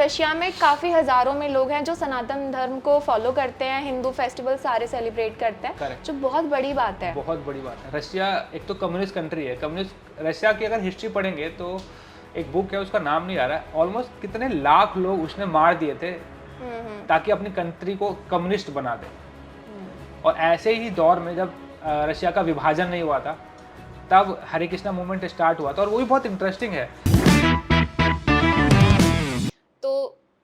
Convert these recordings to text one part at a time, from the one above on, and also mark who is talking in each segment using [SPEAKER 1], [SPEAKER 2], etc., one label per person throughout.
[SPEAKER 1] Russia में काफ़ी हज़ारों में लोग हैं जो सनातन धर्म को फॉलो करते हैं, हिंदू फेस्टिवल सारे सेलिब्रेट करते हैं,
[SPEAKER 2] करेक्ट,
[SPEAKER 1] जो बहुत बड़ी बात है।
[SPEAKER 2] बहुत बड़ी बात है। रशिया एक तो कम्युनिस्ट कंट्री है। कम्युनिस्ट रशिया की अगर हिस्ट्री पढ़ेंगे तो एक बुक है, उसका नाम नहीं आ रहा है, ऑलमोस्ट कितने लाख लोग उसने मार दिए थे ताकि अपनी कंट्री को कम्युनिस्ट बना दे। और ऐसे ही दौर में जब रशिया का विभाजन नहीं हुआ था, तब हरे कृष्णा मूवमेंट स्टार्ट हुआ था, और वो भी बहुत इंटरेस्टिंग है।
[SPEAKER 1] तो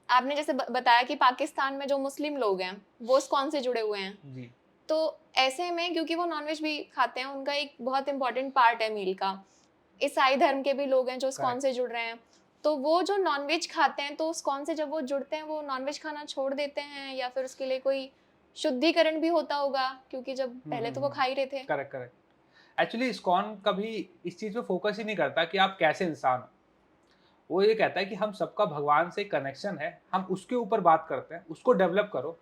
[SPEAKER 1] आपने जैसे बताया कि पाकिस्तान में जो मुस्लिम लोग हैं वो इस्कॉन से जुड़े हुए हैं,
[SPEAKER 2] जी,
[SPEAKER 1] तो ऐसे में क्योंकि वो नॉनवेज भी खाते हैं, उनका एक बहुत इंपॉर्टेंट पार्ट है मील का। ईसाई धर्म के भी लोग हैं जो इस्कॉन से जुड़ रहे हैं, तो वो जो नॉनवेज खाते हैं, तो इस्कॉन से जब वो जुड़ते हैं वो नॉनवेज खाना छोड़ देते हैं, या फिर उसके लिए कोई शुद्धिकरण भी होता होगा, क्योंकि जब पहले तो वो खा ही रहे थे।
[SPEAKER 2] Correct, correct. एक्चुअली इस्कॉन कभी इस चीज़ पे फोकस ही नहीं करता कि आप कैसे इंसान हो। वो ये कहता है कि हम सबका भगवान से कनेक्शन है, हम उसके ऊपर बात करते हैं, उसको डेवलप करो।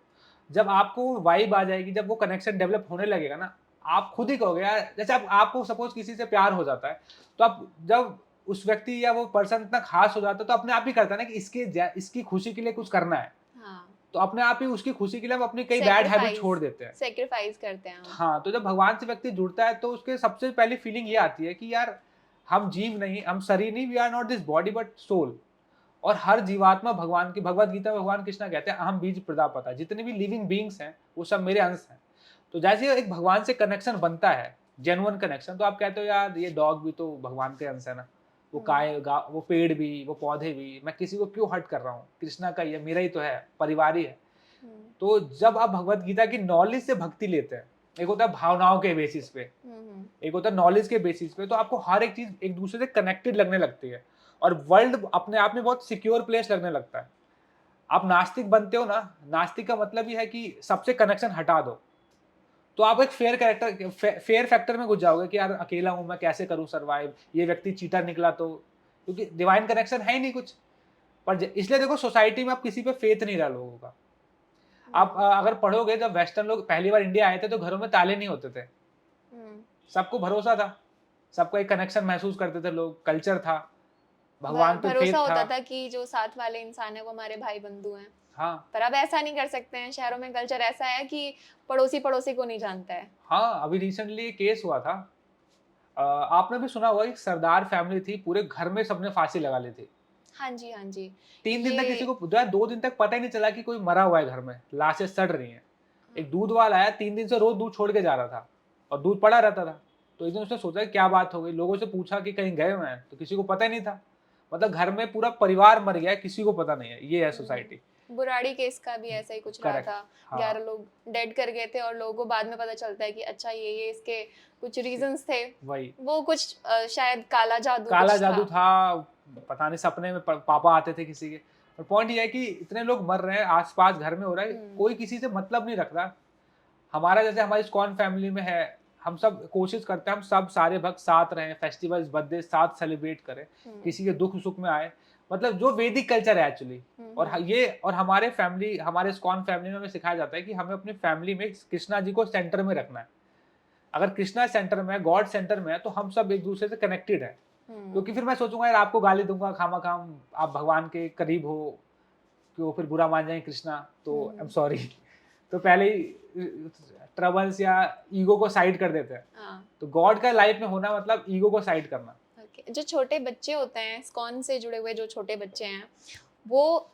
[SPEAKER 2] जब आपको वाइब आ जाएगी, जब वो कनेक्शन डेवलप होने लगेगा ना, आप खुद ही कहोगे यार, जैसे आप आपको सपोज किसी से प्यार हो जाता है, तो आप जब उस व्यक्ति या वो पर्सन इतना खास हो जाता है, तो अपने आप ही करता है ना कि इसकी खुशी के लिए कुछ करना है।
[SPEAKER 1] हाँ,
[SPEAKER 2] तो अपने आप ही उसकी खुशी के लिए हम अपनी कई बैड हैबिट
[SPEAKER 1] सेक्रीफाइस
[SPEAKER 2] छोड़ देते हैं।
[SPEAKER 1] सेक्रीफाइस करते हैं हम।
[SPEAKER 2] हाँ, तो जब भगवान से व्यक्ति जुड़ता है, तो उसके सबसे पहली फीलिंग ये आती है कि यार, हम जीव नहीं, हम शरीर नहीं, we are not this body but soul. और हर जीवात्मा भगवान की, भगवत गीता में भगवान कृष्णा कहते हैं अहम बीज प्रजापता, जितने भी लिविंग बीइंग्स हैं वो सब मेरे अंश हैं। तो जैसे एक भगवान से कनेक्शन बनता है, जेन्युइन कनेक्शन, तो आप कहते हो यार ये डॉग भी तो भगवान के अंश है ना, वो वो पेड़ भी, वो पौधे भी, मैं किसी को क्यों हर्ट कर रहा हूँ, कृष्णा का ही है, मेरा ही तो है, परिवार ही है। तो जब आप भगवत गीता की नॉलेज से भक्ति लेते हैं, एक होता है भावनाओं के बेसिस पे, एक होता है नॉलेज के बेसिस पे, तो आपको हर एक चीज एक दूसरे से कनेक्टेड लगने लगती है, और वर्ल्ड अपने आप में बहुत सिक्योर प्लेस लगने लगता है। आप नास्तिक बनते हो ना, नास्तिक का मतलब ये है कि सबसे कनेक्शन हटा दो, तो आप एक फेयर फैक्टर में घुस जाओगे कि यार अकेला हूं मैं, कैसे करूं सर्वाइव, ये व्यक्ति चीटर निकला तो, क्योंकि डिवाइन कनेक्शन है ही नहीं कुछ। पर इसलिए देखो, सोसाइटी में आप किसी पे फेथ नहीं रहा लोगों का। आप अगर पढ़ोगे, जब वेस्टर्न लोग पहली बार इंडिया आए थे, तो घरों में ताले नहीं होते थे, सबको भरोसा था, सबको एक कनेक्शन महसूस करते थे लोग, कल्चर था, भगवान पे
[SPEAKER 1] भरोसा
[SPEAKER 2] फेथ था।
[SPEAKER 1] होता था कि जो साथ वाले इंसान है वो हमारे भाई बंधु हैं।
[SPEAKER 2] हाँ,
[SPEAKER 1] पर अब ऐसा नहीं कर सकते हैं, शहरों में कल्चर ऐसा है कि पड़ोसी पड़ोसी को नहीं जानता है।
[SPEAKER 2] हाँ, अभी रिसेंटली केस हुआ था। आपने भी सुना होगा, एक सरदार फैमिली थी, पूरे घर में सबने फांसी लगा ली थी।
[SPEAKER 1] हाँ जी, हाँ जी।
[SPEAKER 2] 3 दिन तक
[SPEAKER 1] ये
[SPEAKER 2] किसी को, जो है 2 दिन तक पता ही नहीं चला कि कोई मरा हुआ है घर में, लाशें सड़ रही हैं। एक दूध वाला आया, 3 दिन से रोज दूध छोड़ के जा रहा था, और दूध पड़ा रहता था। तो एक दिन उसने सोचा कि क्या बात हो गई, लोगों से पूछा कि कहीं गए हुए हैं, तो किसी को पता ही नहीं था। मतलब घर में पूरा परिवार मर गया है, किसी को पता नहीं है, ये है सोसाइटी।
[SPEAKER 1] बुराड़ी केस का भी ऐसा ही कुछ रहा
[SPEAKER 2] करेक्ट।
[SPEAKER 1] था।
[SPEAKER 2] हाँ,
[SPEAKER 1] 11 लोग डेड कर गए थे और लोगों को बाद में पता चलता है कि अच्छा ये इसके कुछ रीजंस थे।
[SPEAKER 2] वही
[SPEAKER 1] वो कुछ शायद काला जादू
[SPEAKER 2] काला
[SPEAKER 1] कुछ
[SPEAKER 2] जादू
[SPEAKER 1] था।
[SPEAKER 2] था, पता नहीं, सपने में पापा आते थे किसी के। और पॉइंट ये है कि इतने लोग मर रहे हैं, आसपास घर में हो रहा है, कोई किसी से मतलब नहीं रख रहा। हमारा जैसे हमारी स्कॉन फैमिली में है, हम सब कोशिश करते हैं, हम सब सारे भक्त साथ रहें, फेस्टिवल्स बर्थडे साथ सेलिब्रेट करें, किसी के दुख सुख में आए, मतलब जो वैदिक कल्चर है एक्चुअली। और और हमारे फैमिली, हमारे स्कॉन फैमिली में हमें सिखाया जाता है कि हमें अपनी फैमिली में कृष्णा जी को सेंटर में रखना है। अगर कृष्णा सेंटर में है, गॉड सेंटर में है, तो हम सब एक दूसरे से कनेक्टेड है। क्योंकि फिर मैं सोचूंगा यार आपको गाली दूंगा खामा आप भगवान के करीब हो, कि वो फिर बुरा मान जाएंगे कृष्णा, तो आई एम सॉरी। तो पहले ही ट्रबल्स या ईगो को साइड कर देते हैं।
[SPEAKER 1] हाँ,
[SPEAKER 2] तो गॉड का लाइफ में होना मतलब ईगो को साइड करना।
[SPEAKER 1] ओके। जो छोटे बच्चे होते हैं, इस्कॉन से जुड़े हुए जो छोटे बच्चे हैं, वो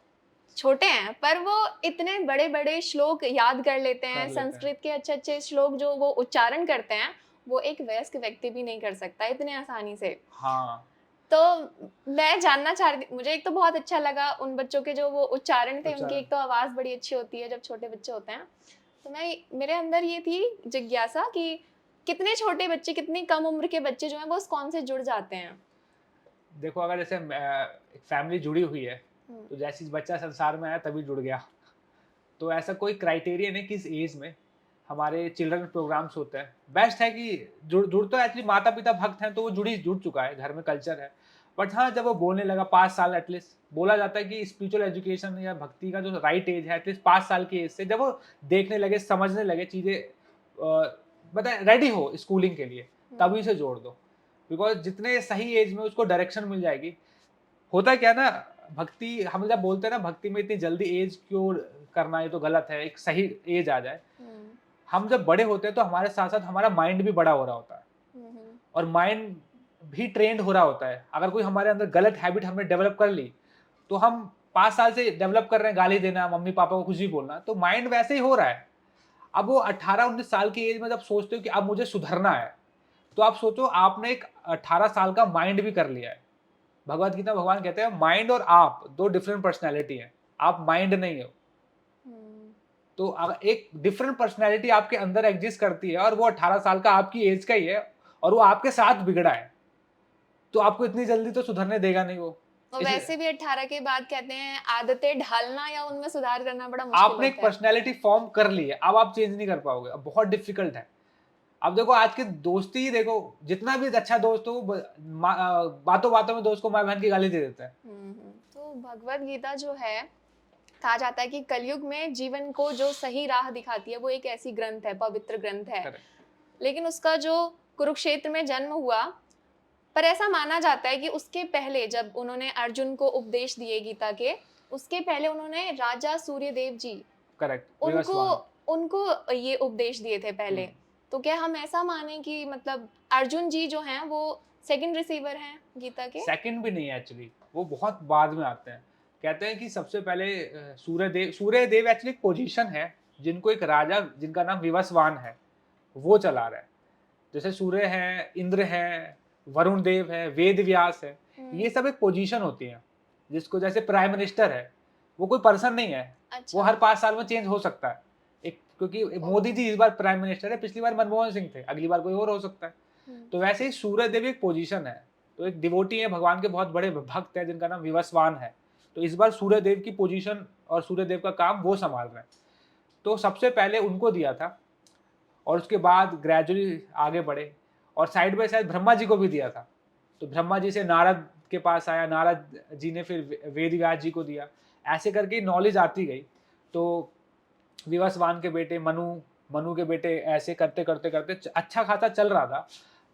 [SPEAKER 1] छोटे हैं पर वो इतने बड़े बड़े श्लोक याद कर लेते हैं,
[SPEAKER 2] कर लेते हैं।
[SPEAKER 1] संस्कृत के अच्छे अच्छे श्लोक जो वो उच्चारण करते हैं, वो एक वयस्क व्यक्ति भी नहीं कर सकता इतने आसानी से।
[SPEAKER 2] हाँ,
[SPEAKER 1] तो मैं जानना चाह रही थी, मुझे एक तो बहुत अच्छा लगा उन बच्चों के जो वो उच्चारण थे, उनकी
[SPEAKER 2] उच्चारण।
[SPEAKER 1] एक तो आवाज बड़ी अच्छी होती है जब छोटे बच्चे होते हैं। तो मेरे अंदर ये थी जिज्ञासा कि कितने छोटे बच्चे, कितनी कम उम्र के बच्चे जो हैं वो इस्कॉन से जुड़ जाते हैं।
[SPEAKER 2] देखो, अगर जैसे एक फैमिली जुड़ी हुई है,
[SPEAKER 1] हम्म,
[SPEAKER 2] तो जैसे बच्चा संसार में आया तभी जुड़ गया। तो ऐसा कोई क्राइटेरिया नहीं किस एज में। हमारे चिल्ड्रन प्रोग्राम्स होते हैं, बेस्ट है कि जुड़ तो एक्चुअली माता पिता भक्त हैं, तो वो जुड़ चुका है, घर में कल्चर है। बट हाँ, जब वो बोलने लगा 5 साल, एटलीस्ट बोला जाता है कि स्पिरिचुअल एजुकेशन या भक्ति का जो राइट एज है, एटलीस्ट 5 साल की एज से, जब वो देखने लगे, समझने लगे चीज़ें, मतलब रेडी हो स्कूलिंग के लिए, तभी से जोड़ दो। बिकॉज जितने सही एज में उसको डायरेक्शन मिल जाएगी। होता क्या ना, भक्ति हम जब बोलते हैं ना भक्ति में इतनी जल्दी एज क्यों करना, ये तो गलत है, एक सही एज आ जाए। हम जब बड़े होते हैं तो हमारे साथ साथ हमारा माइंड भी बड़ा हो रहा होता है और माइंड भी ट्रेंड हो रहा होता है। अगर कोई हमारे अंदर गलत हैबिट हमने डेवलप कर ली तो हम 5 साल से डेवलप कर रहे हैं गाली देना, मम्मी पापा को कुछ भी बोलना, तो माइंड वैसे ही हो रहा है। अब वो 18-19 साल की एज में जब सोचते हो कि अब मुझे सुधरना है, तो आप सोचो आपने एक 18 साल का माइंड भी कर लिया है। भगवत गीता में भगवान कहते हैं माइंड और आप दो डिफरेंट पर्सनैलिटी हैं, आप माइंड नहीं हो। तो अगर एक डिफरेंट पर्सनैलिटी आपके अंदर एग्जिस्ट करती है और वो 18 साल का आपकी एज का ही है और वो आपके साथ बिगड़ा है, तो आपको इतनी जल्दी तो सुधरने देगा नहीं वो।
[SPEAKER 1] और वैसे भी 18 के बाद कहते हैं आदतें ढालना या उनमें सुधार करना बड़ा मुश्किल
[SPEAKER 2] आपने एक
[SPEAKER 1] होता है।
[SPEAKER 2] पर्सनैलिटी फॉर्म कर ली है, अब आप चेंज नहीं कर पाओगे, अब बहुत डिफिकल्ट है। अब देखो आज की दोस्ती ही देखो, जितना भी अच्छा दोस्त हो बातों बातों में दोस्त को माँ बहन की गाली दे देता है।
[SPEAKER 1] तो भगवत गीता जो है, कहा जाता है कि कलयुग में जीवन को जो सही राह दिखाती है वो एक ऐसी ग्रंथ है, पवित्र ग्रंथ है। लेकिन उसका जो कुरुक्षेत्र में जन्म हुआ, पर ऐसा माना जाता है कि उसके पहले जब उन्होंने अर्जुन को उपदेश दिए गीता के, उसके पहले उन्होंने राजा सूर्यदेव जी उनको ये उपदेश दिए थे पहले। तो क्या हम ऐसा माने कि मतलब अर्जुन जी जो हैं वो सेकंड रिसीवर हैं गीता के?
[SPEAKER 2] सेकंड भी नहीं है एक्चुअली, वो बहुत बाद में आते हैं। कहते हैं कि सबसे पहले सूर्यदेव एक्चुअली एक पोजीशन है जिनको एक राजा जिनका नाम विवस्वान है वो चला रहा है। जैसे सूर्य है, इंद्र है, वरुण देव है, वेद व्यास है, ये सब एक पोजीशन होती है। जिसको जैसे प्राइम मिनिस्टर है, वो कोई पर्सन नहीं है।
[SPEAKER 1] अच्छा।
[SPEAKER 2] वो हर 5 साल में चेंज हो सकता है। एक क्योंकि मोदी जी इस बार प्राइम मिनिस्टर है, पिछली बार मनमोहन सिंह थे, अगली बार कोई और हो सकता है। तो वैसे ही सूर्य देव एक पोजीशन है। तो एक डिवोटी है, भगवान के बहुत बड़े भक्त है जिनका नाम विवस्वान है। तो इस बार सूर्य देव की पोजीशन और सूर्य देव का काम वो संभाल रहे हैं। तो सबसे पहले उनको दिया था और उसके बाद ग्रेजुअली आगे बढ़े और side by side Brahma ji को भी दिया था। तो ब्रह्मा जी से नारद के पास आया, नारद जी ने फिर वेद व्यास जी को दिया, ऐसे करके नॉलेज आती गई। तो विवस्वान के बेटे मनु के बेटे, ऐसे करते करते करते अच्छा खासा चल रहा था।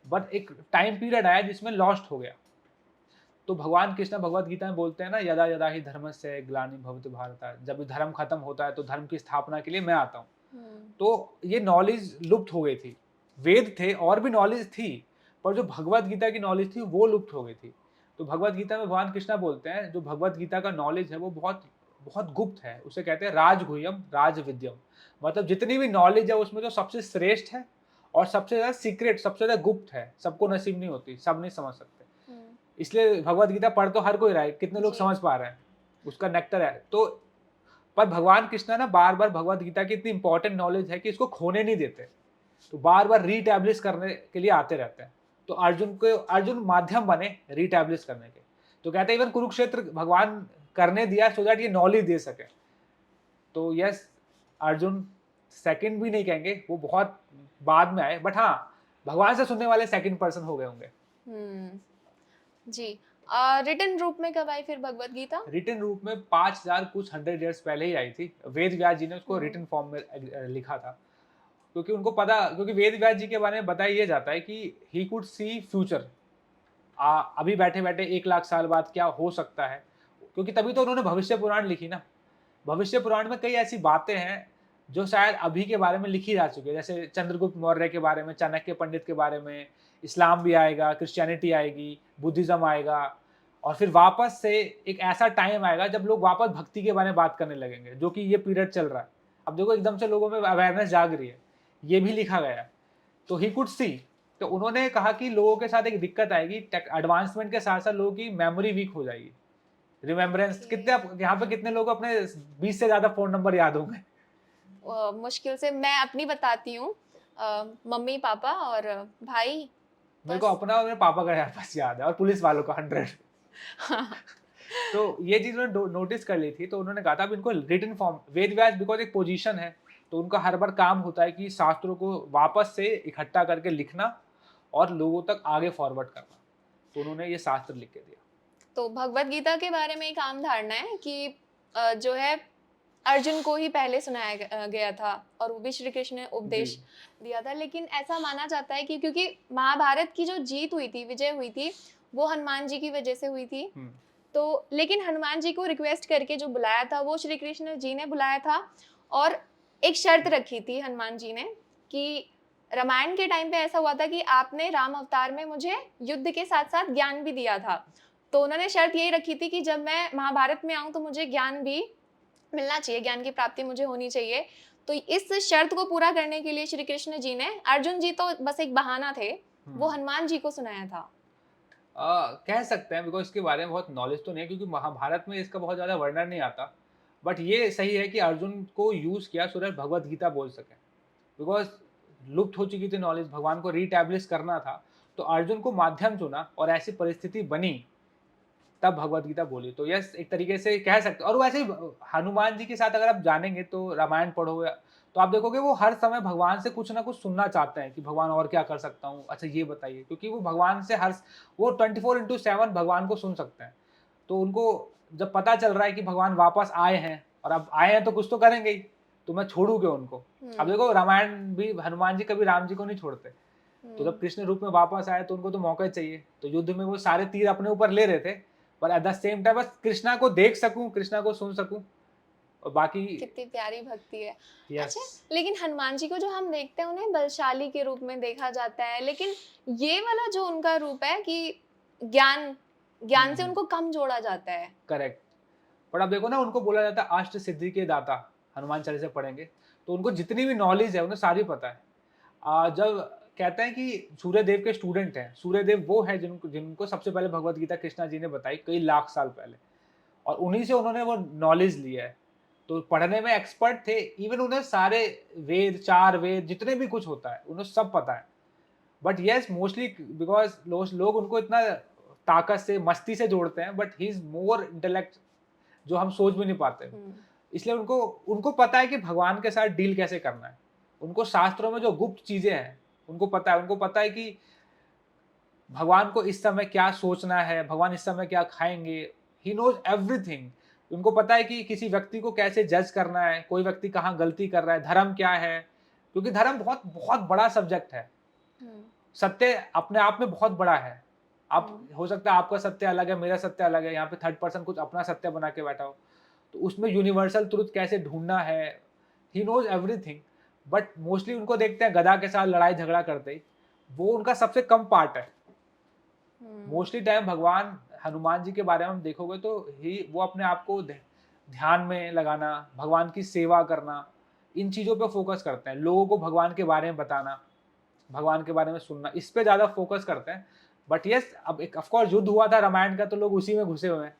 [SPEAKER 2] बट एक टाइम पीरियड आया जिसमें लॉस्ट हो गया। तो भगवान कृष्ण भगवत गीता में बोलते हैं ना, यदा यदा ही धर्मस्य ग्लानि भवति भारत, जब धर्म खत्म होता है तो धर्म की स्थापना के लिए मैं आता हूँ। तो ये नॉलेज लुप्त हो गई थी। वेद थे और भी नॉलेज थी, पर जो भगवत गीता की नॉलेज थी वो लुप्त हो गई थी। तो भगवत गीता में भगवान कृष्णा बोलते हैं जो भगवत गीता का नॉलेज है वो बहुत बहुत गुप्त है, उसे कहते हैं राजगुह्यम राजविद्यम। मतलब जितनी भी नॉलेज है उसमें जो सबसे श्रेष्ठ है और सबसे ज्यादा सीक्रेट, सबसे ज्यादा गुप्त है, सबको नसीब नहीं होती, सब नहीं समझ सकते। इसलिए भगवत गीता पढ़ तो हर कोई रहा है, कितने लोग समझ पा रहे हैं, उसका नेक्टर है। तो पर भगवान कृष्ण ना बार बार भगवत गीता की इतनी इंपॉर्टेंट नॉलेज है कि इसको खोने नहीं देते, तो बार बार रीटैब्लिश करने के लिए आते रहते हैं। तो अर्जुन माध्यम बने रीटैब्लिश करने के। तो कहते हैं इवन कुरुक्षेत्र भगवान करने दिया सो दैट ये नॉलेज दे सके। तो यस, अर्जुन सेकंड भी नहीं कहेंगे, वो बहुत बाद में आए, बट हाँ भगवान से सुनने वाले सेकंड पर्सन हो गए होंगे।
[SPEAKER 1] जी। रिटन रूप में कब आई फिर भगवत गीता?
[SPEAKER 2] रिटन रूप में 5000 कुछ 100 ईयर्स पहले ही आई थी। वेद व्यास जी ने उसको रिटन फॉर्म में लिखा था, क्योंकि उनको पता, क्योंकि वेद व्यास जी के बारे में बताया ये जाता है कि ही कुड सी फ्यूचर, अभी बैठे बैठे 1 लाख साल बाद क्या हो सकता है, क्योंकि तभी तो उन्होंने भविष्य पुराण लिखी ना। भविष्य पुराण में कई ऐसी बातें हैं जो शायद अभी के बारे में लिखी जा चुकी है, जैसे चंद्रगुप्त मौर्य के बारे में, चाणक्य पंडित के बारे में, इस्लाम भी आएगा, क्रिश्चियनिटी आएगी, बुद्धिज्म आएगा, और फिर वापस से एक ऐसा टाइम आएगा जब लोग वापस भक्ति के बारे में बात करने लगेंगे, जो कि ये पीरियड चल रहा है। अब देखो एकदम से लोगों में अवेयरनेस जाग रही है, ये भी लिखा गया है। तो ही कुड सी, तो उन्होंने कहा कि लोगों के साथ एक दिक्कत आएगी, एडवांसमेंट के साथ साथ लोगों की मेमोरी वीक हो जाएगी, रिमेम्बरेंस। कितने यहाँ पे कितने लोग अपने 20 से ज्यादा फोन नंबर याद होंगे?
[SPEAKER 1] मुश्किल से। मैं अपनी बताती हूँ, मम्मी पापा और भाई।
[SPEAKER 2] मेरे को अपना और मेरे पापा का बस याद है, और पुलिस वालों का 100। तो ये चीज उन्होंने नोटिस कर ली थी, तो उन्होंने कहा था अब इनको written form, Ved Vyas because एक पोजीशन है, तो उनका हर बार काम होता है कि शास्त्रों को वापस से इकट्ठा करके लिखना और लोगों तक आगे फॉरवर्ड करना। तो उन्होंने ये शास्त्र लिख के दिया।
[SPEAKER 1] तो भगवत गीता के बारे में एक आम धारणा है कि जो है अर्जुन को ही पहले सुनाया गया था और वो भी श्री कृष्ण ने उपदेश दिया था। लेकिन ऐसा माना जाता है कि क्योंकि महाभारत की जो जीत हुई थी, विजय हुई थी, वो हनुमान जी की वजह से हुई थी। तो लेकिन हनुमान जी को रिक्वेस्ट करके जो बुलाया था वो श्री कृष्ण जी ने बुलाया था, और एक शर्त रखी थी हनुमान जी ने कि रामायण के टाइम पे ऐसा हुआ था कि आपने राम अवतार में मुझे युद्ध के साथ साथ ज्ञान भी दिया था, तो उन्होंने शर्त यही रखी थी कि जब मैं महाभारत में आऊं तो मुझे ज्ञान भी मिलना चाहिए, ज्ञान की प्राप्ति मुझे होनी चाहिए। तो इस शर्त को पूरा करने के लिए श्री कृष्ण जी ने, अर्जुन जी तो बस एक बहाना थे, वो हनुमान जी को सुनाया था।
[SPEAKER 2] कह सकते हैं, बिकॉज इसके बारे में बहुत नॉलेज तो नहीं है, क्योंकि महाभारत में इसका बहुत ज़्यादा वर्णन नहीं आता। बट ये सही है कि अर्जुन को यूज़ किया सो दैट भगवत गीता बोल सके, बिकॉज लुप्त हो चुकी थी नॉलेज, भगवान को रीटैब्लिश करना था, तो अर्जुन को माध्यम चुना और ऐसी परिस्थिति बनी, तब भगवत गीता बोली। तो यस, एक तरीके से कह सकते, और वैसे ही हनुमान जी के साथ अगर आप जानेंगे तो रामायण पढ़ो तो आप देखोगे वो हर समय भगवान से कुछ ना कुछ सुनना चाहते हैं कि भगवान और क्या कर सकता हूँ, अच्छा ये बताइए, क्योंकि वो भगवान से वो 24/7 भगवान को सुन सकते हैं। तो उनको जब पता चल रहा है कि भगवान वापस आए हैं, और अब आए हैं तो कुछ तो करेंगे ही, तो मैं छोड़ू क्यों उनको। अब देखो रामायण भी हनुमान जी कभी राम जी को नहीं छोड़ते, तो जब कृष्ण रूप में वापस आए तो उनको तो मौका चाहिए, तो युद्ध में वो सारे तीर अपने ऊपर ले रहे थे, पर एट द सेम टाइम बस कृष्णा को देख सकूं, कृष्णा को सुन सकूं, और बाकी।
[SPEAKER 1] कितनी प्यारी भक्ति है।
[SPEAKER 2] यस,
[SPEAKER 1] अच्छा, लेकिन हनुमान जी को जो हम देखते हैं उन्हें बलशाली के रूप में देखा जाता है, लेकिन ये वाला जो उनका रूप है कि ज्ञान ज्ञान से उनको कम जोड़ा जाता है।
[SPEAKER 2] करेक्ट। पर अब देखो ना, उनको बोला जाता है अष्ट सिद्धि के दाता, हनुमान चालीसा पढ़ेंगे तो उनको जितनी भी नॉलेज है उन्हें सारी पता है। जब कहते हैं कि सूर्यदेव के स्टूडेंट हैं, सूर्यदेव वो है जिनको जिनको सबसे पहले भगवत गीता कृष्णा जी ने बताई कई लाख साल पहले, और उन्हीं से उन्होंने वो नॉलेज लिया है, तो पढ़ने में एक्सपर्ट थे। इवन उन्हें सारे वेद, 4 वेद, जितने भी कुछ होता है उन्हें सब पता है। बट यस, मोस्टली बिकॉज लोग उनको इतना ताकत से, मस्ती से जोड़ते हैं, but he is more intellect, जो हम सोच भी नहीं पाते। इसलिए उनको उनको पता है कि भगवान के साथ डील कैसे करना है। उनको शास्त्रों में जो गुप्त चीजें हैं उनको पता है। उनको पता है कि भगवान को इस समय क्या सोचना है, भगवान इस समय क्या खाएंगे। He knows everything. उनको पता है कि किसी व्यक्ति को कैसे जज करना है, कोई व्यक्ति कहाँ गलती कर रहा है, धर्म क्या है, क्योंकि धर्म बहुत बहुत बड़ा सब्जेक्ट है। सत्य अपने आप में बहुत बड़ा है। आप हो सकता है आपका सत्य अलग है, मेरा सत्य अलग है, यहाँ पे थर्ड पर्सन कुछ अपना सत्य बना के बैठा हो, तो उसमें यूनिवर्सल ट्रुथ कैसे ढूंढना है, he knows everything. But mostly उनको देखते हैं गधा के साथ लड़ाई झगड़ा करते ही, वो उनका सबसे कम पार्ट है। मोस्टली टाइम भगवान हनुमान जी के बारे में हम देखोगे तो वो अपने आप को ध्यान में लगाना, भगवान की सेवा करना, इन चीज़ों पे फोकस करते हैं। लोगों को भगवान के बारे में बताना, भगवान के बारे में सुनना, इस पे ज़्यादा फोकस करते हैं। बट यस, अब एक ऑफकोर्स युद्ध हुआ था रामायण का, तो लोग उसी में घुसे हुए हैं।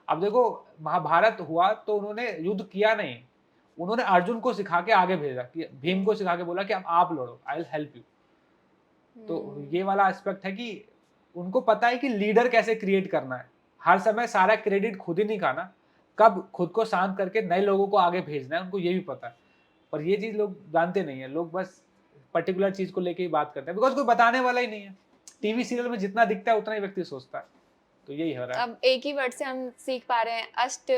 [SPEAKER 2] अब देखो महाभारत हुआ तो उन्होंने युद्ध किया नहीं, उन्होंने अर्जुन को सिखा के आगे भेजा, कि भीम को सिखा के बोला कि अब आप लड़ो, आई विल हेल्प यू। तो ये वाला एस्पेक्ट है कि उनको पता है कि लीडर कैसे क्रिएट करना है। हर समय सारा क्रेडिट खुद ही नहीं खाना, कब खुद को शांत करके नए लोगों को आगे भेजना है, उनको ये भी पता है। पर ये चीज लोग जानते नहीं है। लोग बस पर्टिकुलर चीज को लेके ही बात करते हैं, बिकॉज कोई बताने वाला ही नहीं है। टीवी सीरियल में जितना दिखता है उतना ही व्यक्ति सोचता है। तो यही हो रहा है।
[SPEAKER 1] अब एक ही वर्ड से हम सीख पा रहे हैं, अष्ट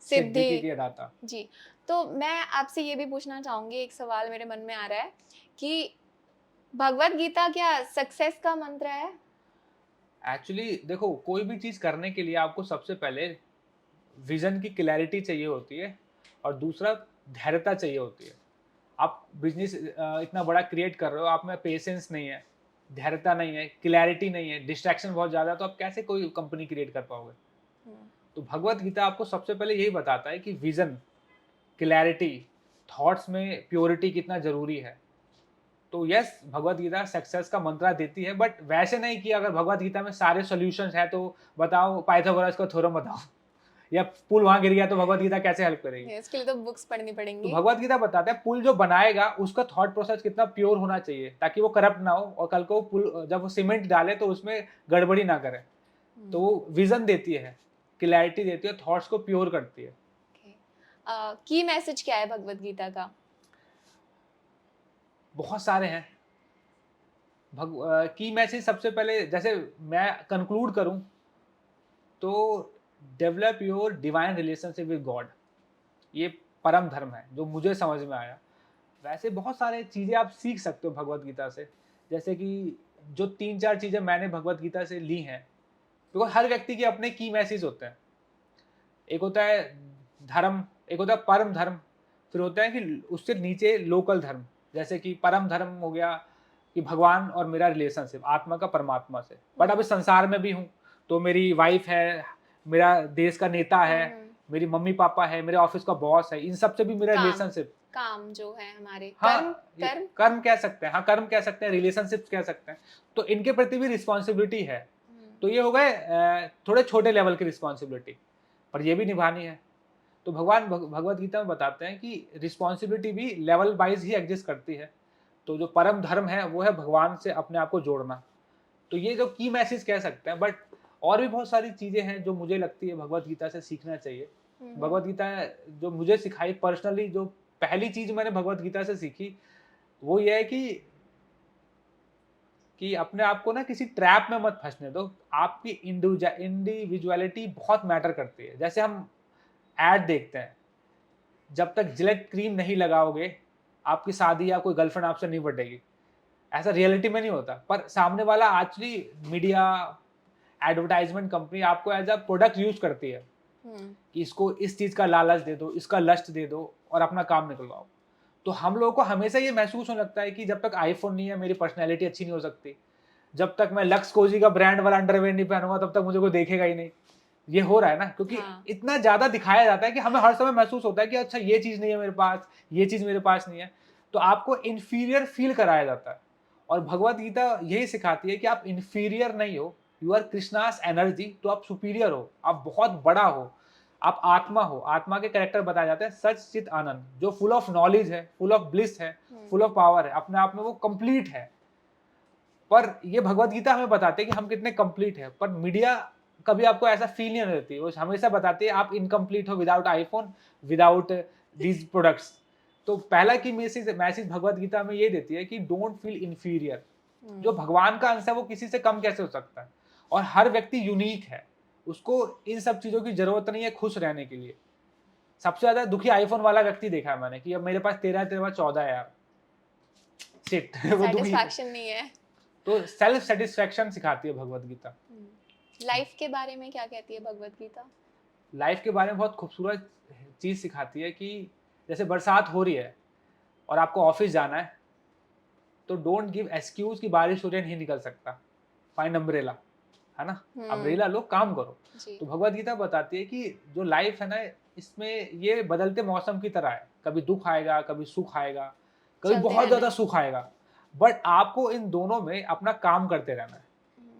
[SPEAKER 2] सिद्धि
[SPEAKER 1] सिद्धि
[SPEAKER 2] के दाता।
[SPEAKER 1] जी। तो मैं आपसे ये भी पूछना चाहूंगी, एक सवाल मेरे मन में आ रहा है कि भगवत गीता क्या सक्सेस का मंत्र है?
[SPEAKER 2] एक्चुअली देखो, कोई भी चीज करने के लिए आपको सबसे पहले विजन की क्लैरिटी चाहिए होती है, और दूसरा धैर्यता चाहिए होती है। आप बिजनेस इतना बड़ा क्रिएट कर रहे हो, आप में पेशेंस नहीं है, धैर्यता नहीं है, क्लैरिटी नहीं है, डिस्ट्रैक्शन बहुत ज़्यादा है, तो आप कैसे कोई कंपनी क्रिएट कर पाओगे। तो भगवत गीता आपको सबसे पहले यही बताता है कि विजन, क्लैरिटी, थॉट्स में प्योरिटी कितना जरूरी है। तो यस, भगवत गीता सक्सेस का मंत्र देती है, बट वैसे नहीं कि अगर भगवत गीता में सारे सॉल्यूशंस है तो बताओ पाइथागोरस का थ्योरम बताओ, या पुल वहां गिर गया तो भगवत गीता कैसे हेल्प करेगी।
[SPEAKER 1] इसके लिए तो बुक्स पढ़नी
[SPEAKER 2] तो
[SPEAKER 1] पड़ेंगी।
[SPEAKER 2] भगवत गीता बताता है पुल जो बनाएगा उसका थॉट प्रोसेस कितना प्योर होना चाहिए, ताकि वो करप्ट ना हो, और कल को पुल जब वो सीमेंट डाले तो उसमें गड़बड़ी ना करे। तो वो विजन देती है, क्लैरिटी देती है, थॉट्स को प्योर करती है।
[SPEAKER 1] की मैसेज क्या है भगवत गीता का?
[SPEAKER 2] बहुत सारे हैं। की मैसेज सबसे पहले, जैसे मैं कंक्लूड करूं तो develop your divine relationship with God, ये परम धर्म है जो मुझे समझ में आया। वैसे बहुत सारे चीज़ें आप सीख सकते हो भगवत गीता से, जैसे कि जो 3-4 चीज़ें मैंने भगवत गीता से ली हैं, बिकॉज हर व्यक्ति के अपने की मैसेज होते हैं। एक होता है धर्म, एक होता है परम धर्म, फिर होता है कि उससे नीचे लोकल धर्म। जैसे कि परम धर्म हो गया कि भगवान और मेरा रिलेशनशिप आत्मा का परमात्मा से, बट अब इस संसार में भी हूँ तो मेरी वाइफ है, मेरा देश का नेता है, मेरी मम्मी पापा है, मेरे ऑफिस का बॉस है, इन सब से भी मेरा
[SPEAKER 1] काम,
[SPEAKER 2] रिलेशनशिप।
[SPEAKER 1] काम जो है हमारे,
[SPEAKER 2] हाँ,
[SPEAKER 1] कर्म
[SPEAKER 2] कर्म कह सकते हैं, हाँ कर्म कह सकते हैं, रिलेशनशिप कह सकते हैं, तो इनके प्रति भी रिस्पॉन्सिबिलिटी है। तो ये हो गए थोड़े छोटे लेवल की रिस्पॉन्सिबिलिटी, पर ये भी निभानी है। तो भगवान भगवत गीता में बताते हैं कि रिस्पॉन्सिबिलिटी भी लेवल वाइज ही एग्जिस्ट करती है। तो जो परम धर्म है वो है भगवान से अपने आप को जोड़ना। तो ये जो की मैसेज कह सकते हैं, बट और भी बहुत सारी चीजें हैं जो मुझे लगती है भगवत गीता से सीखना चाहिए। भगवत गीता जो मुझे सिखाई पर्सनली, जो पहली चीज मैंने भगवत गीता से सीखी वो ये है कि अपने आप को ना किसी ट्रैप में मत फंसने दो। आपकी इंडिविजुअलिटी बहुत मैटर करती है। जैसे हम ऐड देखते हैं, जब तक जिलेट क्रीम नहीं लगाओगे आपकी शादी या कोई गर्लफ्रेंड आपसे नहीं बढ़ेगी। ऐसा रियलिटी में नहीं होता, पर सामने वाला एक्चुअली मीडिया एडवर्टाइजमेंट कंपनी आपको एज अ प्रोडक्ट यूज करती है कि इसको इस चीज का लालच दे दो, इसका लस्ट दे दो और अपना काम निकलवाओ। तो हम लोगों को हमेशा ये महसूस होने लगता है कि जब तक आईफोन नहीं है मेरी पर्सनैलिटी अच्छी नहीं हो सकती, जब तक मैं लक्स कोजी का ब्रांड वाला अंडरवेयर नहीं पहनूंगा तब तक मुझे कोई देखेगा ही नहीं। ये हो रहा है ना, क्योंकि इतना ज्यादा दिखाया जाता है कि हमें हर समय महसूस होता है कि अच्छा ये चीज नहीं है मेरे पास, ये चीज मेरे पास नहीं है, तो आपको इन्फीरियर फील कराया जाता है। और भगवत गीता यही सिखाती है कि आप इन्फीरियर नहीं हो, यू आर कृष्णास एनर्जी, तो आप सुपीरियर हो, आप बहुत बड़ा हो, आप आत्मा हो। आत्मा के कैरेक्टर बताए जाते हैं सच चित आनंद, जो फुल ऑफ नॉलेज है, फुल ऑफ ब्लिस है, फुल ऑफ पावर है, अपने आप में वो कंप्लीट है। पर ये भगवत गीता हमें बताते हैं कि हम कितने कंप्लीट है, पर मीडिया कभी आपको ऐसा फील नहीं देती। वो हमेशा बताती है आप इनकम्प्लीट हो without iPhone, without these products. तो पहला की मैसेज भगवत गीता में ये देती है कि डोंट फील इंफीरियर। जो भगवान का अंश है वो किसी से कम कैसे हो सकता है, और हर व्यक्ति यूनिक है, उसको इन सब चीजों की जरूरत नहीं है खुश रहने के लिए। सबसे ज्यादा दुखी आईफोन वाला व्यक्ति देखा है मैंने कि अब मेरे पास 13 है, तेरे पास 14 है यार, शिट वो दुखी।
[SPEAKER 1] सेटिस्फैक्शन नहीं है।
[SPEAKER 2] तो सेल्फ सेटिस्फैक्शन सिखाती है भगवत गीता।
[SPEAKER 1] लाइफ के बारे में क्या कहती है भगवत गीता?
[SPEAKER 2] लाइफ के बारे में बहुत खूबसूरत चीज सिखाती है कि जैसे बरसात हो रही है और आपको ऑफिस जाना है, तो डोंट गिव एक्सक्यूज कि बारिश हो रही है नहीं निकल सकता, फाइंड अम्ब्रेला, है ना, अम्ब्रेला लो, काम करो। तो भगवत गीता बताती है कि जो लाइफ है ना, इसमें ये बदलते मौसम की तरह है, कभी दुख आएगा, कभी सुख आएगा, कभी बहुत ज्यादा सुख आएगा, बट आपको इन दोनों में अपना काम करते रहना है।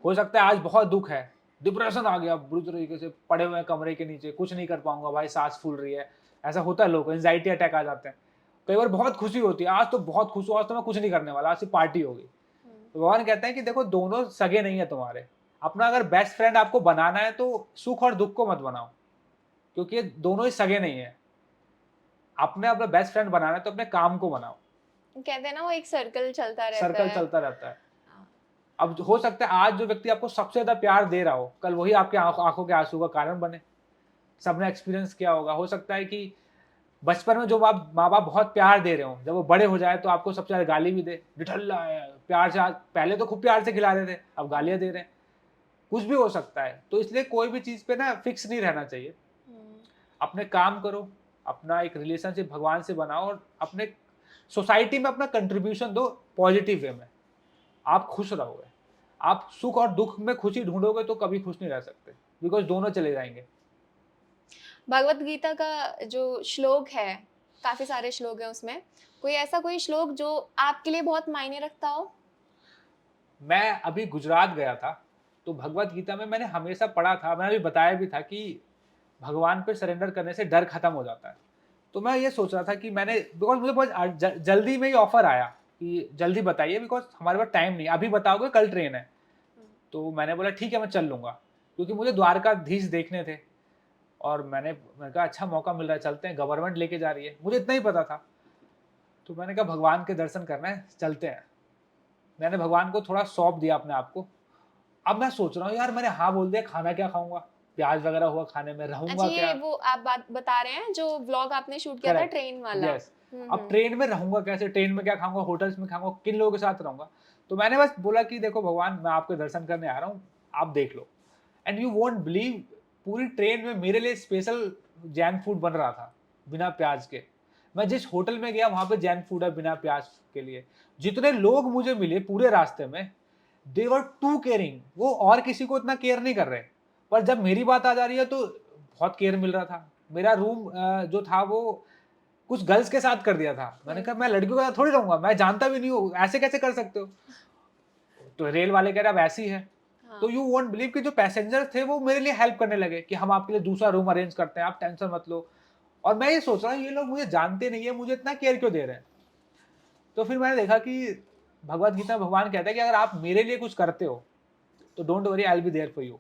[SPEAKER 2] हो सकता है आज बहुत दुख है, डिप्रेशन आ गया, बुरी तरीके से पड़े हुए हैं कमरे के नीचे, कुछ नहीं कर पाऊंगा भाई, सांस फूल रही है, ऐसा होता है, लोग एंजाइटी अटैक आ जाते हैं। कई बार बहुत खुशी होती है, आज तो बहुत खुश हूँ, आज तो मैं कुछ नहीं करने वाला, आज से पार्टी होगी। तो भगवान कहते हैं कि देखो दोनों सगे नहीं है तुम्हारे, अपना अगर बेस्ट फ्रेंड आपको बनाना है तो सुख और दुख को मत बनाओ, क्योंकि दोनों ही सगे नहीं है। अपने अपना बेस्ट फ्रेंड बनाना है तो अपने काम को बनाओ।
[SPEAKER 1] कहते हैं ना वो एक सर्कल चलता रहता है,
[SPEAKER 2] सर्कल चलता रहता है। अब हो सकता है आज जो व्यक्ति आपको सबसे ज्यादा प्यार दे रहा हो, कल वही आपके आंखों के आंसू का कारण बने। सबने एक्सपीरियंस किया होगा, हो सकता है कि बचपन में जो माँ बाप बहुत प्यार दे रहे हो, जब वो बड़े हो जाए तो आपको सबसे ज्यादा गाली भी दे, निठल्ला है प्यार से, पहले तो खूब प्यार से खिला रहे थे, अब गालियां दे रहे हैं, कुछ भी हो सकता है। तो इसलिए कोई भी चीज पे ना फिक्स नहीं रहना चाहिए, अपने काम करो, अपना एक रिलेशनशिप भगवान से बनाओ और अपने सोसाइटी में अपना कंट्रीब्यूशन दो पॉजिटिव वे में, आप खुश रहोगे। आप सुख और दुख में खुशी ढूंढोगे तो कभी खुश नहीं रह सकते, बिकॉज दोनों चले जाएंगे।
[SPEAKER 1] भगवत गीता का जो श्लोक है, काफी सारे श्लोक हैं उसमें, कोई ऐसा कोई श्लोक जो आपके लिए बहुत मायने रखता हो?
[SPEAKER 2] मैं अभी गुजरात गया था, तो भगवत गीता में मैंने हमेशा पढ़ा था, मैंने अभी बताया भी था कि भगवान पे सरेंडर करने से डर खत्म हो जाता है। तो मैं ये सोच रहा था कि मैंने, बिकॉज मुझे बहुत जल्दी में ही ऑफर आया कि जल्दी बताइए, बिकॉज हमारे पास टाइम नहीं, अभी बताओगे कल ट्रेन है। तो मैंने बोला ठीक है मैं चल लूँगा, क्योंकि मुझे द्वारकाधीश देखने थे, और मैंने कहा अच्छा मौका मिल रहा है, चलते हैं, गवर्नमेंट लेके जा रही है, मुझे इतना ही पता था। तो मैंने कहा भगवान के दर्शन करना है, चलते हैं। मैंने भगवान को थोड़ा सौंप दिया अपने आप को। अब मैं सोच रहा हूँ यार मैंने हाँ बोल दिया, खाना क्या खाऊंगा, प्याज वगैरह हुआ खाने में, रहूंगा क्या।
[SPEAKER 1] वो आप बात बता रहे हैं जो व्लॉग आपने शूट किया था ट्रेन वाला।
[SPEAKER 2] यस। अब ट्रेन में रहूंगा कैसे, ट्रेन में क्या खाऊंगा, होटल्स में खाऊंगा, किन लोगों के साथ रहूंगा। तो मैंने बस बोला कि देखो भगवान मैं आपके दर्शन करने आ रहा हूँ, आप देख लो। एंड यू वोंट बिलीव, पूरी ट्रेन में मेरे लिए स्पेशल जैन फूड बन रहा था बिना प्याज के। मैं जिस होटल में गया वहां पे जैन फूड है बिना प्याज के लिए। जितने लोग मुझे मिले पूरे रास्ते में, दे वर टू केयरिंग, वो और किसी को इतना केयर नहीं कर रहे, पर जब मेरी बात आ जा रही है तो बहुत केयर मिल रहा था। मेरा रूम जो था वो कुछ गर्ल्स के साथ कर दिया था। मैंने कहा मैं लड़कियों के साथ थोड़ी रहूंगा, मैं जानता भी नहीं हूँ, ऐसे कैसे कर सकते हो? तो रेल वाले कह रहे अब ऐसी है।
[SPEAKER 1] हाँ।
[SPEAKER 2] तो यू वोंट बिलीव कि जो पैसेंजर थे वो मेरे लिए हेल्प करने लगे कि हम आपके लिए दूसरा रूम अरेंज करते हैं, आप टेंशन मत लो। और मैं ये सोच रहा हूँ ये लोग मुझे जानते नहीं है, मुझे इतना केयर क्यों दे रहे हैं? तो फिर मैंने देखा कि भगवत गीता में भगवान कहता है कि अगर आप मेरे लिए कुछ करते हो तो don't worry, I will be there for you.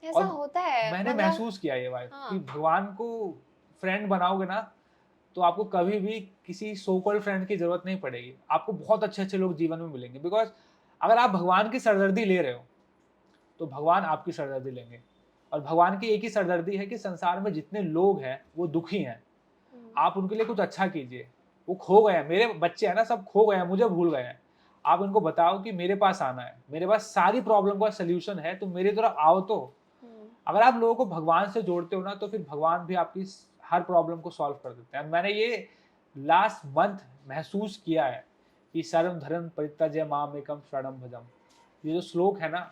[SPEAKER 1] ऐसा
[SPEAKER 2] और
[SPEAKER 1] होता है,
[SPEAKER 2] मैंने
[SPEAKER 1] मतलब
[SPEAKER 2] महसूस किया ये बात कि
[SPEAKER 1] हाँ।
[SPEAKER 2] भगवान को फ्रेंड बनाओगे ना तो आपको कभी भी किसी सो कॉल्ड फ्रेंड की जरूरत नहीं पड़ेगी। आपको बहुत अच्छे अच्छे लोग जीवन में मिलेंगे, बिकॉज अगर आप भगवान की सरदर्दी ले रहे हो तो भगवान आपकी सरदर्दी लेंगे। और भगवान की एक ही सरदर्दी है कि संसार में जितने लोग हैं वो दुखी हैं, आप उनके लिए कुछ अच्छा कीजिए। वो खो गए हैं, मेरे बच्चे हैं ना, सब खो गए हैं, मुझे भूल गए हैं। आप उनको बताओ कि मेरे पास आना है, मेरे पास सारी प्रॉब्लम का सोल्यूशन है, तो मेरी तरफ आओ। तो अगर आप लोगों को भगवान से जोड़ते हो ना तो फिर भगवान भी आपकी हर प्रॉब्लम को सॉल्व कर देते हैं। मैंने ये लास्ट मंथ महसूस किया है कि सर्व धर्म परित्यज्य माम एकम शरणम भजम, ये जो श्लोक है ना,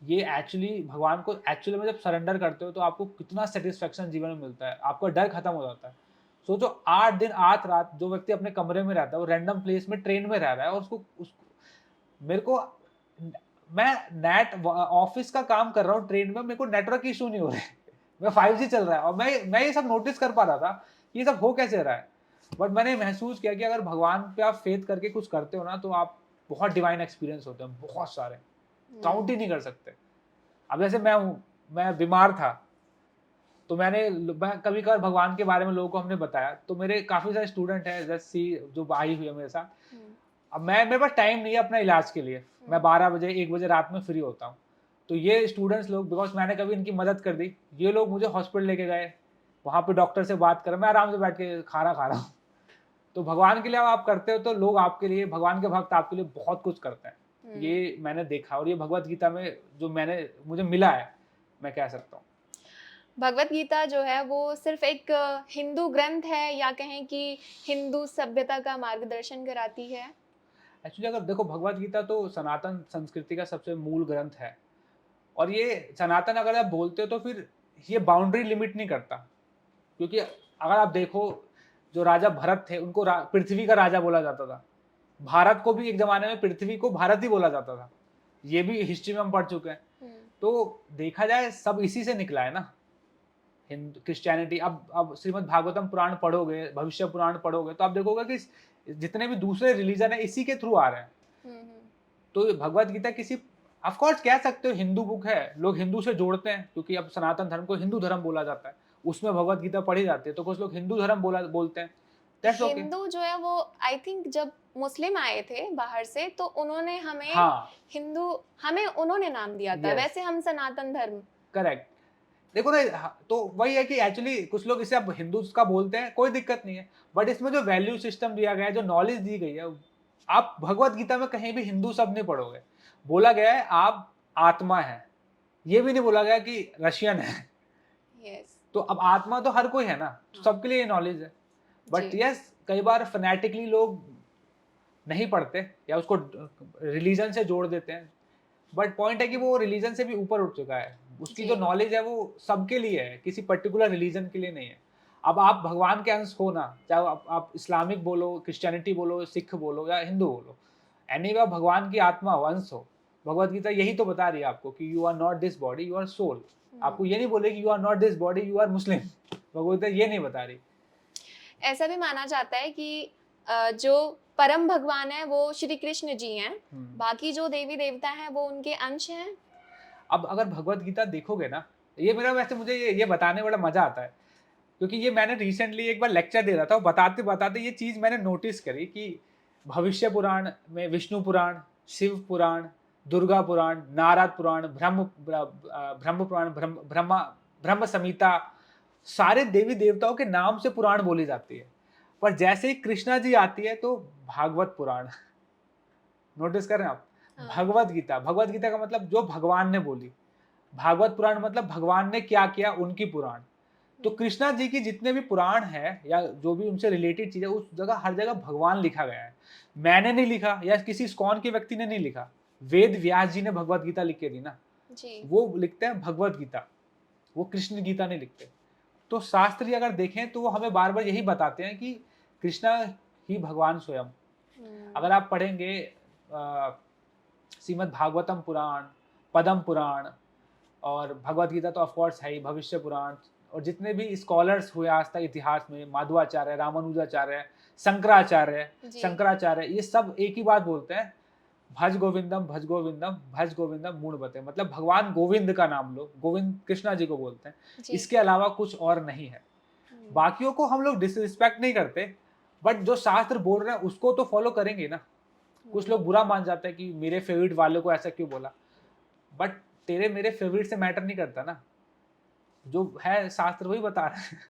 [SPEAKER 2] ये एक्चुअली भगवान को एक्चुअली में जब सरेंडर करते हो तो आपको कितना सेटिस्फेक्शन जीवन में मिलता है, आपका डर खत्म हो जाता है। सोचो 8 दिन 8 रात जो व्यक्ति अपने कमरे में रहता है, वो रैंडम प्लेस में ट्रेन में रह रहा है, और उसको मेरे को, मैं नेट ऑफिस का काम कर रहा हूँ ट्रेन में, मेरे को नेटवर्क इशू नहीं हो रहे मैं 5G चल रहा है, और मैं ये सब नोटिस कर पा रहा था कि ये सब हो कैसे रहा है। बट मैंने महसूस किया कि अगर भगवान पे आप फेथ करके कुछ करते हो ना तो आप बहुत डिवाइन एक्सपीरियंस होते हैं, बहुत सारे, काउंट ही नहीं कर सकते। अब जैसे मैं हूँ, मैं बीमार था, तो मैं कभी कभार भगवान के बारे में लोगों को हमने बताया, तो मेरे काफी सारे स्टूडेंट हैं जैसे जो आई हुई है मेरे साथ। अब मेरे पास टाइम नहीं है अपना इलाज के लिए, मैं 12 बजे 1 बजे रात में फ्री होता हूँ। तो ये स्टूडेंट्स लोग, बिकॉज मैंने कभी इनकी मदद कर दी, ये लोग मुझे हॉस्पिटल लेके गए, वहाँ पे डॉक्टर से बात कर, मैं आराम से बैठ के खाना खा रहा हूँ। तो भगवान के लिए आप करते हो तो लोग आपके लिए, भगवान के भक्त आपके लिए बहुत कुछ करते हैं। ये मैंने देखा, और ये भगवत गीता में जो मुझे मिला है, मैं कह सकता हूँ।
[SPEAKER 1] भगवत गीता जो है वो सिर्फ एक हिंदू ग्रंथ है, या कहें कि हिंदू सभ्यता का मार्गदर्शन कराती है?
[SPEAKER 2] एक्चुअली अगर देखो, भगवत गीता तो सनातन संस्कृति का सबसे मूल ग्रंथ है, और ये सनातन अगर आप बोलते हो तो फिर ये बाउंड्री लिमिट नहीं करता। क्योंकि अगर आप देखो, जो राजा भरत थे उनको पृथ्वी का राजा बोला जाता था। भारत को भी एक जमाने में पृथ्वी को भारत ही बोला जाता था, ये भी हिस्ट्री में हम पढ़ चुके हैं। तो देखा जाए सब इसी से निकला है ना, हिंदू क्रिश्चियनिटी। अब श्रीमद् भागवतम पुराण पढ़ोगे, भविष्य पुराण पढ़ोगे, तो आप देखोगे कि जितने भी दूसरे रिलीजन है इसी के थ्रू आ रहे हैं। तो भगवत गीता किसी, ऑफ कोर्स कह सकते हो हिंदू बुक है, लोग हिंदू से जोड़ते हैं क्योंकि अब सनातन धर्म को हिंदू धर्म बोला जाता है, उसमें भगवत गीता पढ़ी जाती है, तो कुछ लोग हिंदू धर्म बोलते हैं। That's okay.
[SPEAKER 1] हिंदू जो है वो, आई थिंक जब मुस्लिम आए थे बाहर से तो उन्होंने हमें हिंदू, हमें उन्होंने नाम दिया था। वैसे हम सनातन धर्म,
[SPEAKER 2] करेक्ट। देखो ना, तो वही है कि एक्चुअली कुछ लोग इसे अब हिंदू का बोलते हैं, कोई दिक्कत नहीं है, बट इसमें जो वैल्यू सिस्टम दिया गया है, जो नॉलेज दी गई है, आप भगवत गीता में कहीं भी हिंदू शब्द नहीं पढ़ोगे। बोला गया है आप आत्मा है, ये भी नहीं बोला गया कि रशियन है।
[SPEAKER 1] yes.
[SPEAKER 2] तो अब आत्मा तो हर कोई है ना, तो सबके लिए नॉलेज है। बट यस, कई बार फनेटिकली लोग नहीं पढ़ते या उसको रिलीजन से जोड़ देते हैं, बट पॉइंट है कि वो रिलीजन से भी ऊपर उठ चुका है, उसकी जो नॉलेज है वो सबके लिए है, किसी पर्टिकुलर रिलीजन के लिए नहीं है। अब आप भगवान के अंश हो ना, चाहे आप इस्लामिक बोलो, क्रिश्चियनिटी बोलो, सिख बोलो या हिंदू बोलो, एनीवे भगवान की आत्मा हो, अंश हो। भगवत गीता यही तो बता रही है आपको कि you are not this body, you are soul. आपको ये नहीं बोले कि you are not this body, you are Muslim. Bhagavad Gita ये नहीं बता रही।
[SPEAKER 1] ऐसा भी माना जाता है कि जो परम भगवान है वो श्री कृष्ण जी हैं, बाकी जो देवी देवता हैं वो उनके अंश हैं।
[SPEAKER 2] अब अगर भगवत गीता देखोगे ना, ये मेरा, वैसे मुझे ये बताने बड़ा मजा आता है, क्योंकि ये मैंने रिसेंटली एक बार लेक्चर दे रहा था, बताते बताते ये चीज मैंने नोटिस करी कि भविष्य पुराण में विष्णु पुराण, शिव पुराण, दुर्गा पुराण, नारद पुराण, ब्रह्म पुराण, ब्रह्म संहिता, सारे देवी देवताओं के नाम से पुराण बोली जाती है। पर जैसे ही कृष्णा जी आती है तो भागवत पुराण। नोटिस कर रहे हैं आप? भगवत गीता, भगवत गीता का मतलब जो भगवान ने बोली। भागवत पुराण मतलब भगवान ने क्या किया उनकी पुराण। तो कृष्णा जी की जितने भी पुराण है या जो भी उनसे रिलेटेड चीजें, उस जगह हर जगह भगवान लिखा गया है। मैंने नहीं लिखा या किसी इस्कॉन के व्यक्ति ने नहीं लिखा, वेद व्यास जी ने भगवत गीता लिख के दी ना,
[SPEAKER 1] जी।
[SPEAKER 2] वो लिखते हैं भगवत गीता, वो कृष्ण गीता नहीं लिखते। तो शास्त्री अगर देखें तो वो हमें बार बार यही बताते हैं कि कृष्णा ही भगवान स्वयं। अगर आप पढ़ेंगे श्रीमद् भागवतम पुराण, पद्म पुराण और भगवत गीता तो ऑफकोर्स है ही, भविष्य पुराण, और जितने भी स्कॉलर्स हुए आज तक इतिहास में, माधवाचार्य, रामानुजाचार्य, शंकराचार्य,
[SPEAKER 1] जी।
[SPEAKER 2] शंकराचार्य, ये सब एक ही बात बोलते हैं, भज गोविंदम भज गोविंदम भज गोविंदम मूढ़मते, मतलब भगवान गोविंद का नाम लो। गोविंद कृष्णा जी को बोलते हैं,
[SPEAKER 1] जी।
[SPEAKER 2] इसके अलावा कुछ और नहीं है। बाकियों को हम लोग डिसरिस्पेक्ट नहीं करते, बट जो शास्त्र बोल रहे हैं उसको तो फॉलो करेंगे ना। कुछ लोग बुरा मान जाते हैं कि मेरे फेवरेट वालों को ऐसा क्यों बोला, बट तेरे मेरे फेवरेट से मैटर नहीं करता ना, जो है शास्त्र वही बता रहे हैं।